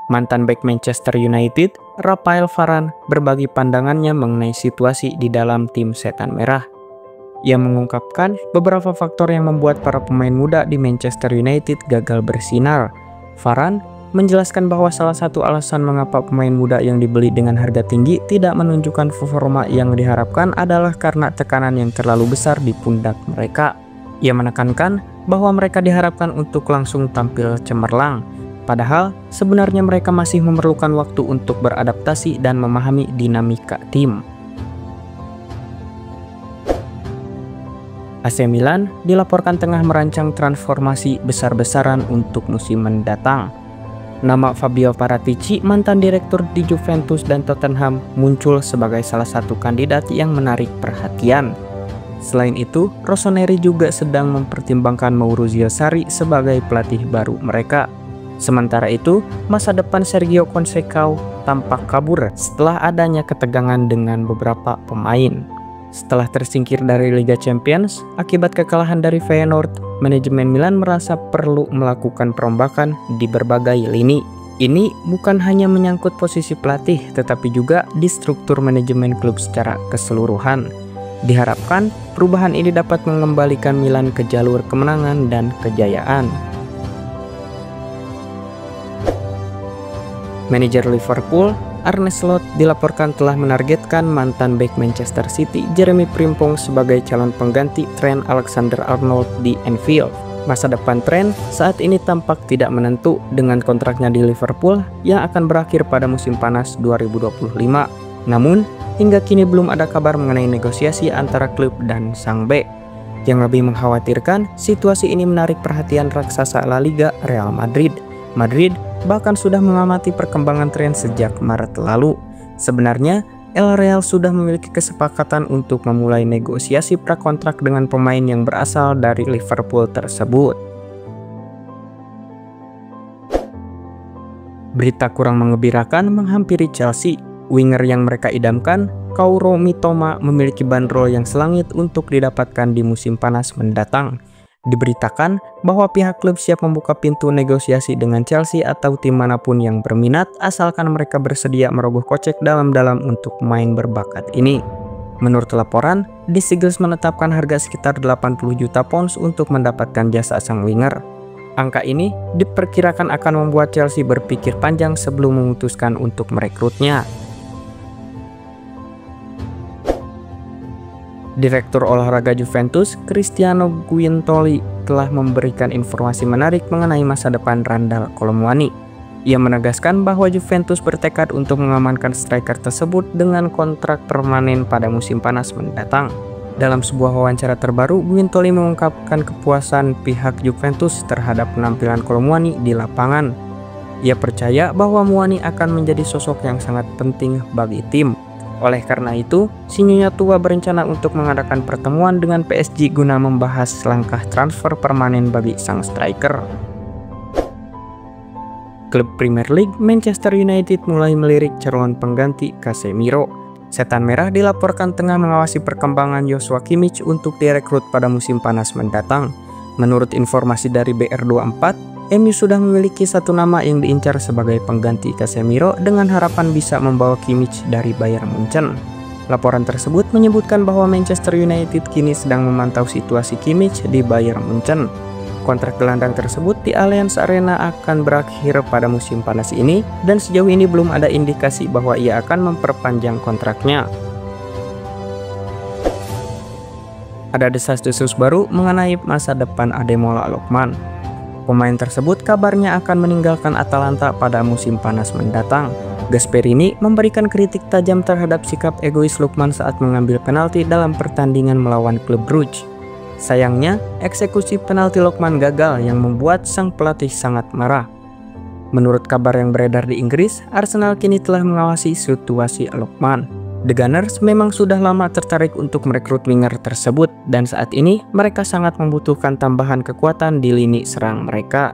Mantan bek Manchester United, Raphael Varane, berbagi pandangannya mengenai situasi di dalam tim Setan Merah. Ia mengungkapkan beberapa faktor yang membuat para pemain muda di Manchester United gagal bersinar. Varane menjelaskan bahwa salah satu alasan mengapa pemain muda yang dibeli dengan harga tinggi tidak menunjukkan performa yang diharapkan adalah karena tekanan yang terlalu besar di pundak mereka. Ia menekankan bahwa mereka diharapkan untuk langsung tampil cemerlang. Padahal, sebenarnya mereka masih memerlukan waktu untuk beradaptasi dan memahami dinamika tim. AC Milan dilaporkan tengah merancang transformasi besar-besaran untuk musim mendatang. Nama Fabio Paratici, mantan direktur di Juventus dan Tottenham, muncul sebagai salah satu kandidat yang menarik perhatian. Selain itu, Rossoneri juga sedang mempertimbangkan Maurizio Sarri sebagai pelatih baru mereka. Sementara itu, masa depan Sergio Conceição tampak kabur setelah adanya ketegangan dengan beberapa pemain. Setelah tersingkir dari Liga Champions akibat kekalahan dari Feyenoord, manajemen Milan merasa perlu melakukan perombakan di berbagai lini. Ini bukan hanya menyangkut posisi pelatih, tetapi juga di struktur manajemen klub secara keseluruhan. Diharapkan perubahan ini dapat mengembalikan Milan ke jalur kemenangan dan kejayaan. Manajer Liverpool, Arne Slot, dilaporkan telah menargetkan mantan bek Manchester City Jeremy Frimpong sebagai calon pengganti Trent Alexander-Arnold di Anfield. Masa depan Trent saat ini tampak tidak menentu dengan kontraknya di Liverpool yang akan berakhir pada musim panas 2025. Namun, hingga kini belum ada kabar mengenai negosiasi antara klub dan sang bek. Yang lebih mengkhawatirkan, situasi ini menarik perhatian raksasa La Liga Real Madrid. Madrid bahkan sudah mengamati perkembangan Trent sejak Maret lalu. Sebenarnya, El Real sudah memiliki kesepakatan untuk memulai negosiasi prakontrak dengan pemain yang berasal dari Liverpool tersebut. Berita kurang menggembirakan menghampiri Chelsea. Winger yang mereka idamkan, Kaoru Mitoma, memiliki bandrol yang selangit untuk didapatkan di musim panas mendatang. Diberitakan bahwa pihak klub siap membuka pintu negosiasi dengan Chelsea atau tim manapun yang berminat asalkan mereka bersedia merogoh kocek dalam-dalam untuk pemain berbakat ini. Menurut laporan, The Eagles menetapkan harga sekitar 80 juta pounds untuk mendapatkan jasa sang winger. Angka ini diperkirakan akan membuat Chelsea berpikir panjang sebelum memutuskan untuk merekrutnya. Direktur olahraga Juventus, Cristiano Giuntoli, telah memberikan informasi menarik mengenai masa depan Randal Kolomuani. Ia menegaskan bahwa Juventus bertekad untuk mengamankan striker tersebut dengan kontrak permanen pada musim panas mendatang. Dalam sebuah wawancara terbaru, Giuntoli mengungkapkan kepuasan pihak Juventus terhadap penampilan Kolomuani di lapangan. Ia percaya bahwa Muani akan menjadi sosok yang sangat penting bagi tim. Oleh karena itu, si Nyonya tua berencana untuk mengadakan pertemuan dengan PSG guna membahas langkah transfer permanen bagi sang striker. Klub Premier League Manchester United mulai melirik calon pengganti Casemiro. Setan Merah dilaporkan tengah mengawasi perkembangan Joshua Kimmich untuk direkrut pada musim panas mendatang. Menurut informasi dari BR24, MU sudah memiliki satu nama yang diincar sebagai pengganti Casemiro dengan harapan bisa membawa Kimmich dari Bayern Munchen. Laporan tersebut menyebutkan bahwa Manchester United kini sedang memantau situasi Kimmich di Bayern Munchen. Kontrak gelandang tersebut di Allianz Arena akan berakhir pada musim panas ini dan sejauh ini belum ada indikasi bahwa ia akan memperpanjang kontraknya. Ada desas-desus baru mengenai masa depan Ademola Lookman. Pemain tersebut kabarnya akan meninggalkan Atalanta pada musim panas mendatang. Gasperini memberikan kritik tajam terhadap sikap egois Lookman saat mengambil penalti dalam pertandingan melawan klub Bruges. Sayangnya, eksekusi penalti Lookman gagal yang membuat sang pelatih sangat marah. Menurut kabar yang beredar di Inggris, Arsenal kini telah mengawasi situasi Lookman. The Gunners memang sudah lama tertarik untuk merekrut winger tersebut dan saat ini mereka sangat membutuhkan tambahan kekuatan di lini serang mereka.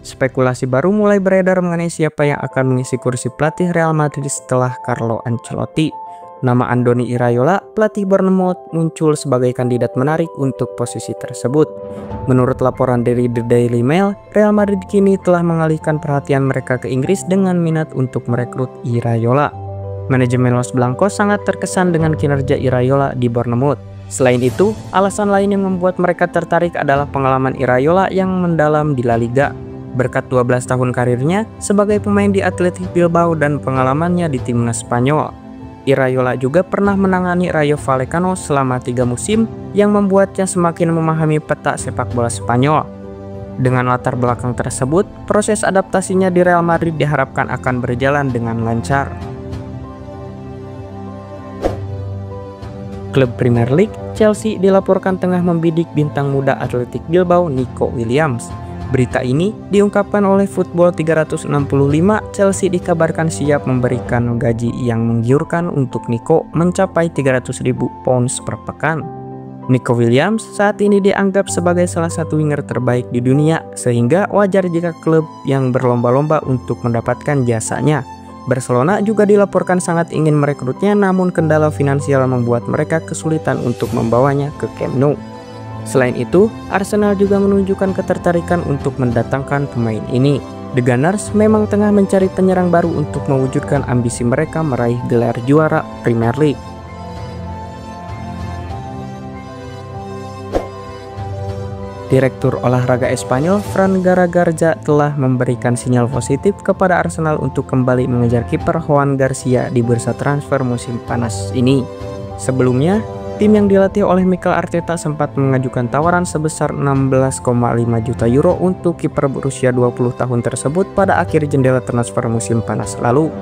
Spekulasi baru mulai beredar mengenai siapa yang akan mengisi kursi pelatih Real Madrid setelah Carlo Ancelotti. Nama Andoni Iraola, pelatih Bournemouth, muncul sebagai kandidat menarik untuk posisi tersebut. Menurut laporan dari The Daily Mail, Real Madrid kini telah mengalihkan perhatian mereka ke Inggris dengan minat untuk merekrut Iraola. Manajemen Los Blancos sangat terkesan dengan kinerja Iraola di Bournemouth. Selain itu, alasan lain yang membuat mereka tertarik adalah pengalaman Iraola yang mendalam di La Liga. Berkat 12 tahun karirnya sebagai pemain di Athletic Bilbao dan pengalamannya di timnas Spanyol. Iraola juga pernah menangani Rayo Vallecano selama 3 musim yang membuatnya semakin memahami peta sepak bola Spanyol. Dengan latar belakang tersebut, proses adaptasinya di Real Madrid diharapkan akan berjalan dengan lancar. Klub Premier League, Chelsea dilaporkan tengah membidik bintang muda Athletic Bilbao Nico Williams. Berita ini diungkapkan oleh Football 365, Chelsea dikabarkan siap memberikan gaji yang menggiurkan untuk Nico mencapai 300.000 pounds per pekan. Nico Williams saat ini dianggap sebagai salah satu winger terbaik di dunia, sehingga wajar jika klub yang berlomba-lomba untuk mendapatkan jasanya. Barcelona juga dilaporkan sangat ingin merekrutnya, namun kendala finansial membuat mereka kesulitan untuk membawanya ke Camp Nou. Selain itu, Arsenal juga menunjukkan ketertarikan untuk mendatangkan pemain ini. The Gunners memang tengah mencari penyerang baru untuk mewujudkan ambisi mereka meraih gelar juara Premier League. Direktur olahraga Espanyol Fran Garcia telah memberikan sinyal positif kepada Arsenal untuk kembali mengejar kiper Juan Garcia di bursa transfer musim panas ini. Sebelumnya, tim yang dilatih oleh Mikel Arteta sempat mengajukan tawaran sebesar 16,5 juta euro untuk kiper berusia 20 tahun tersebut pada akhir jendela transfer musim panas lalu.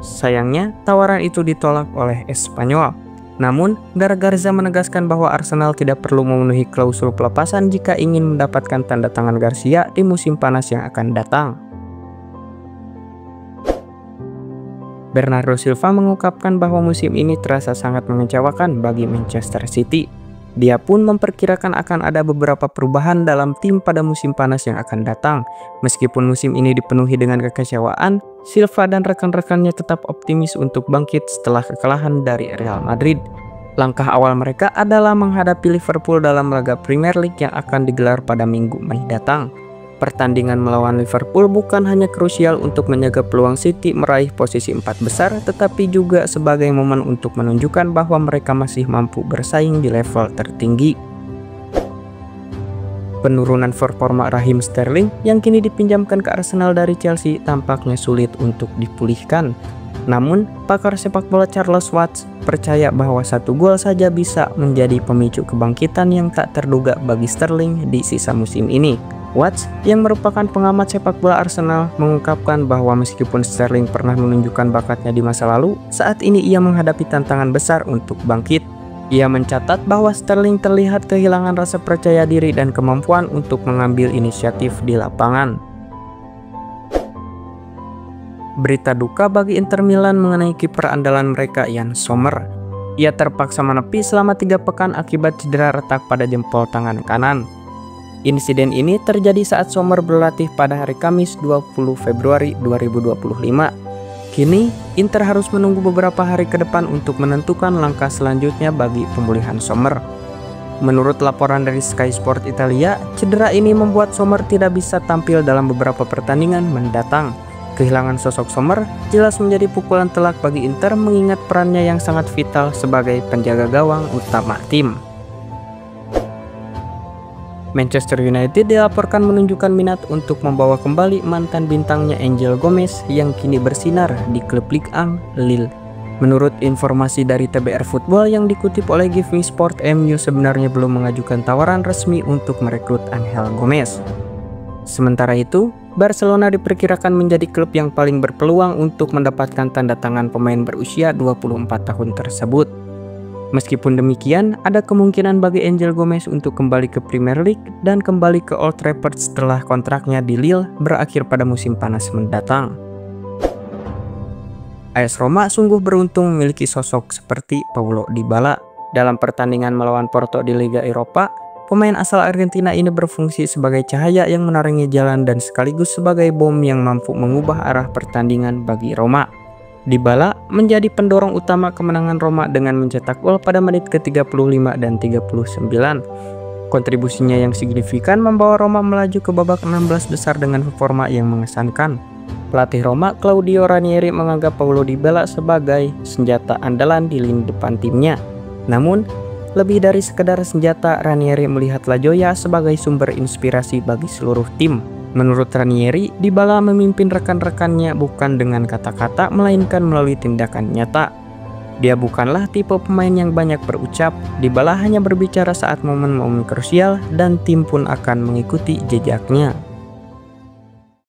Sayangnya, tawaran itu ditolak oleh Espanyol. Namun, Garcia menegaskan bahwa Arsenal tidak perlu memenuhi klausul pelepasan jika ingin mendapatkan tanda tangan Garcia di musim panas yang akan datang. Bernardo Silva mengungkapkan bahwa musim ini terasa sangat mengecewakan bagi Manchester City. Dia pun memperkirakan akan ada beberapa perubahan dalam tim pada musim panas yang akan datang. Meskipun musim ini dipenuhi dengan kekecewaan, Silva dan rekan-rekannya tetap optimis untuk bangkit setelah kekalahan dari Real Madrid. Langkah awal mereka adalah menghadapi Liverpool dalam laga Premier League yang akan digelar pada Minggu Mei datang. Pertandingan melawan Liverpool bukan hanya krusial untuk menjaga peluang City meraih posisi 4 besar, tetapi juga sebagai momen untuk menunjukkan bahwa mereka masih mampu bersaing di level tertinggi. Penurunan performa Raheem Sterling yang kini dipinjamkan ke Arsenal dari Chelsea tampaknya sulit untuk dipulihkan. Namun, pakar sepak bola Charles Watts percaya bahwa 1 gol saja bisa menjadi pemicu kebangkitan yang tak terduga bagi Sterling di sisa musim ini. Watts, yang merupakan pengamat sepak bola Arsenal, mengungkapkan bahwa meskipun Sterling pernah menunjukkan bakatnya di masa lalu, saat ini ia menghadapi tantangan besar untuk bangkit. Ia mencatat bahwa Sterling terlihat kehilangan rasa percaya diri dan kemampuan untuk mengambil inisiatif di lapangan. Berita duka bagi Inter Milan mengenai kiper andalan mereka, Yann Sommer. Ia terpaksa menepi selama 3 pekan akibat cedera retak pada jempol tangan kanan. Insiden ini terjadi saat Sommer berlatih pada hari Kamis 20 Februari 2025. Kini, Inter harus menunggu beberapa hari ke depan untuk menentukan langkah selanjutnya bagi pemulihan Sommer. Menurut laporan dari Sky Sport Italia, cedera ini membuat Sommer tidak bisa tampil dalam beberapa pertandingan mendatang. Kehilangan sosok Sommer jelas menjadi pukulan telak bagi Inter mengingat perannya yang sangat vital sebagai penjaga gawang utama tim. Manchester United dilaporkan menunjukkan minat untuk membawa kembali mantan bintangnya Angel Gomez yang kini bersinar di klub Ligue 1 Lille. Menurut informasi dari TBR Football yang dikutip oleh Give Me Sport, MU sebenarnya belum mengajukan tawaran resmi untuk merekrut Angel Gomez. Sementara itu, Barcelona diperkirakan menjadi klub yang paling berpeluang untuk mendapatkan tanda tangan pemain berusia 24 tahun tersebut. Meskipun demikian, ada kemungkinan bagi Angel Gomez untuk kembali ke Premier League dan kembali ke Old Trafford setelah kontraknya di Lille berakhir pada musim panas mendatang. AS Roma sungguh beruntung memiliki sosok seperti Paulo Dybala. Dalam pertandingan melawan Porto di Liga Eropa, pemain asal Argentina ini berfungsi sebagai cahaya yang menarangi jalan dan sekaligus sebagai bom yang mampu mengubah arah pertandingan bagi Roma. Dybala menjadi pendorong utama kemenangan Roma dengan mencetak gol pada menit ke-35 dan 39. Kontribusinya yang signifikan membawa Roma melaju ke babak 16 besar dengan performa yang mengesankan. Pelatih Roma, Claudio Ranieri, menganggap Paulo Dybala sebagai senjata andalan di lini depan timnya. Namun, lebih dari sekedar senjata, Ranieri melihat La Joya sebagai sumber inspirasi bagi seluruh tim. Menurut Ranieri, Dybala memimpin rekan-rekannya bukan dengan kata-kata, melainkan melalui tindakan nyata. Dia bukanlah tipe pemain yang banyak berucap, Dybala hanya berbicara saat momen-momen krusial dan tim pun akan mengikuti jejaknya.